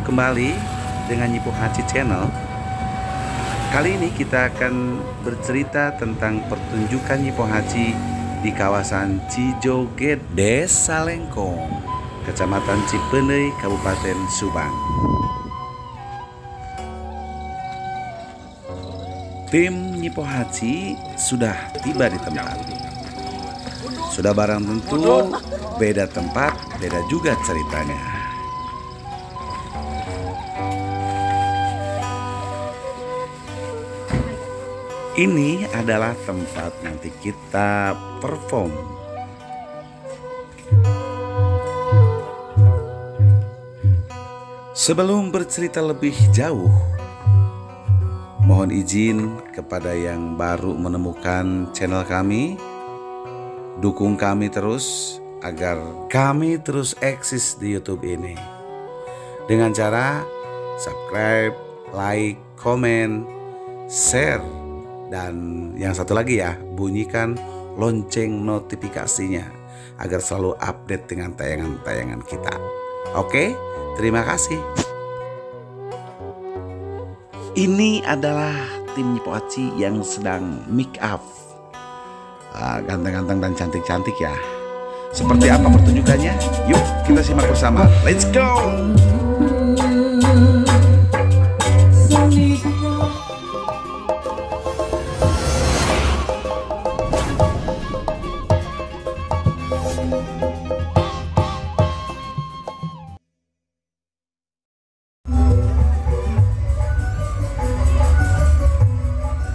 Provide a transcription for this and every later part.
bertemu kembali dengan Nyipo Haji Channel. Kali ini kita akan bercerita tentang pertunjukan Nyipo Haji di kawasan Cijoget, Desa Lengkong, Kecamatan Cipeuneuy, Kabupaten Subang. Tim Nyipo Haji sudah tiba di tempat. Sudah barang tentu, beda tempat, beda juga ceritanya. Ini adalah tempat nanti kita perform. Sebelum bercerita lebih jauh, mohon izin kepada yang baru menemukan channel kami, dukung kami terus agar kami terus eksis di YouTube ini. Dengan cara subscribe, like, komen, share, dan yang satu lagi ya, bunyikan lonceng notifikasinya agar selalu update dengan tayangan-tayangan kita. Oke, terima kasih. Ini adalah tim Nyipo Haji yang sedang make up. Ganteng-ganteng dan cantik-cantik ya. Seperti apa pertunjukannya? Yuk kita simak bersama. Let's go!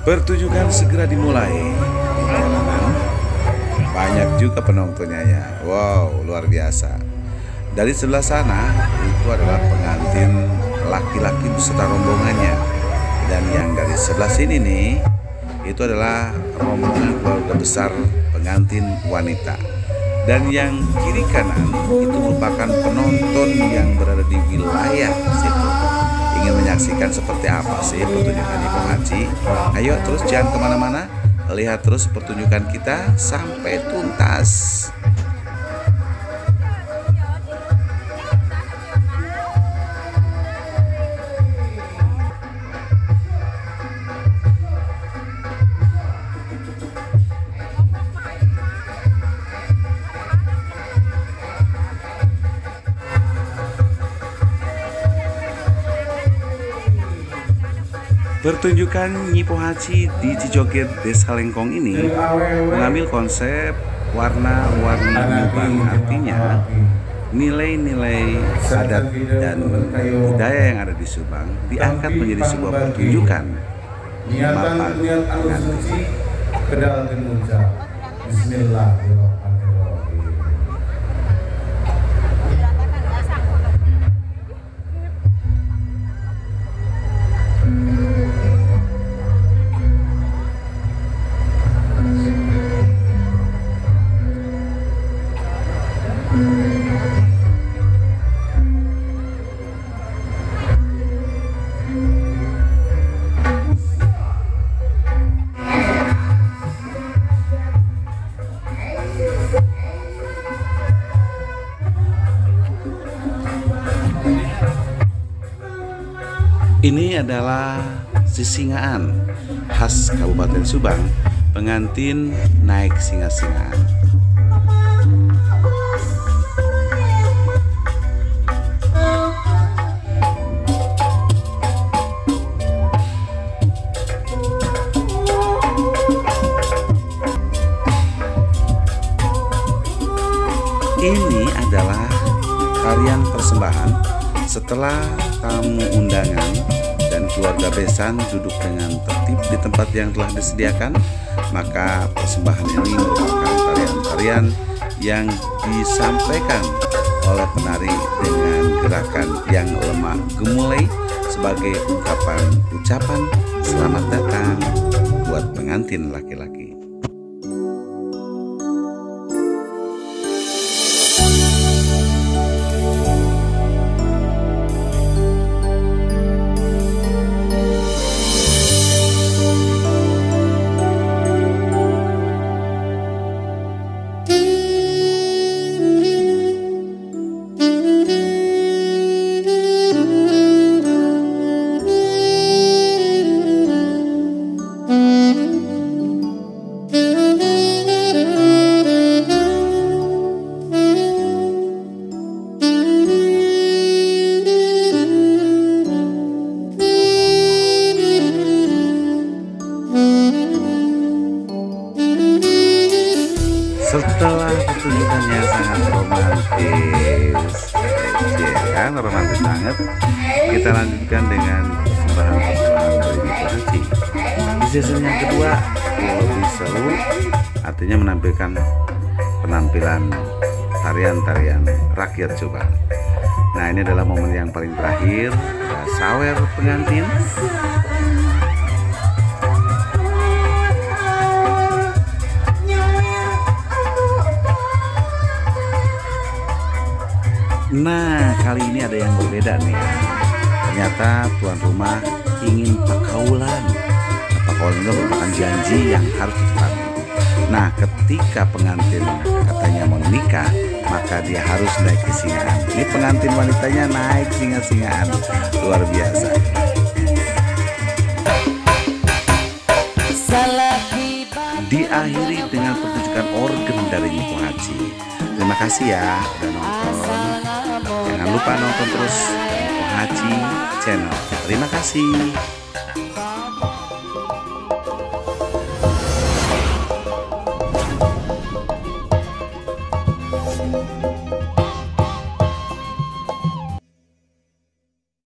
Pertunjukan segera dimulai. Di jalanan banyak juga penontonnya ya. Wow, luar biasa. Dari sebelah sana itu adalah pengantin laki-laki beserta rombongannya. Dan yang dari sebelah sini nih, itu adalah rombongan keluarga besar pengantin wanita. Dan yang kiri kanan itu merupakan penonton yang berada di wilayah situ. Ingin menyaksikan seperti apa sih pertunjukan Nyipo Haji? Ayo terus jangan kemana-mana, lihat terus pertunjukan kita sampai tuntas. Pertunjukan Nyipo Haji di Cijoget, Desa Lengkong ini mengambil konsep warna-warni nyubang. Artinya nilai-nilai adat dan budaya yang ada di Subang diangkat menjadi sebuah pertunjukan mapan pengantin. Bismillahirrahmanirrahim. Ini adalah sisingaan khas Kabupaten Subang. Pengantin naik singa-singaan. Ini adalah tarian persembahan setelah tamu undangan dan keluarga besan duduk dengan tertib di tempat yang telah disediakan, maka persembahan ini merupakan tarian-tarian yang disampaikan oleh penari dengan gerakan yang lemah gemulai sebagai ucapan selamat datang buat pengantin laki-laki. ya kan, romantis banget. Kita lanjutkan dengan persembahan dari Miko Haji. Di season yang kedua lebih seru, artinya menampilkan penampilan tarian-tarian rakyat Jombang. Nah, ini adalah momen yang paling terakhir, ada sawer pengantin. Nah, kali ini ada yang berbeda nih. Ternyata tuan rumah ingin pakaulan. Pakaulan itu merupakan janji yang harus ditepati. Nah, ketika pengantin katanya mau nikah, maka dia harus naik ke singaan. Ini pengantin wanitanya naik singa-singaan, luar biasa. Diakhiri dengan pertunjukan organ dari Miko Haji. Terima kasih ya udah nonton. Jangan lupa nonton terus Miko Haji Channel. Terima kasih.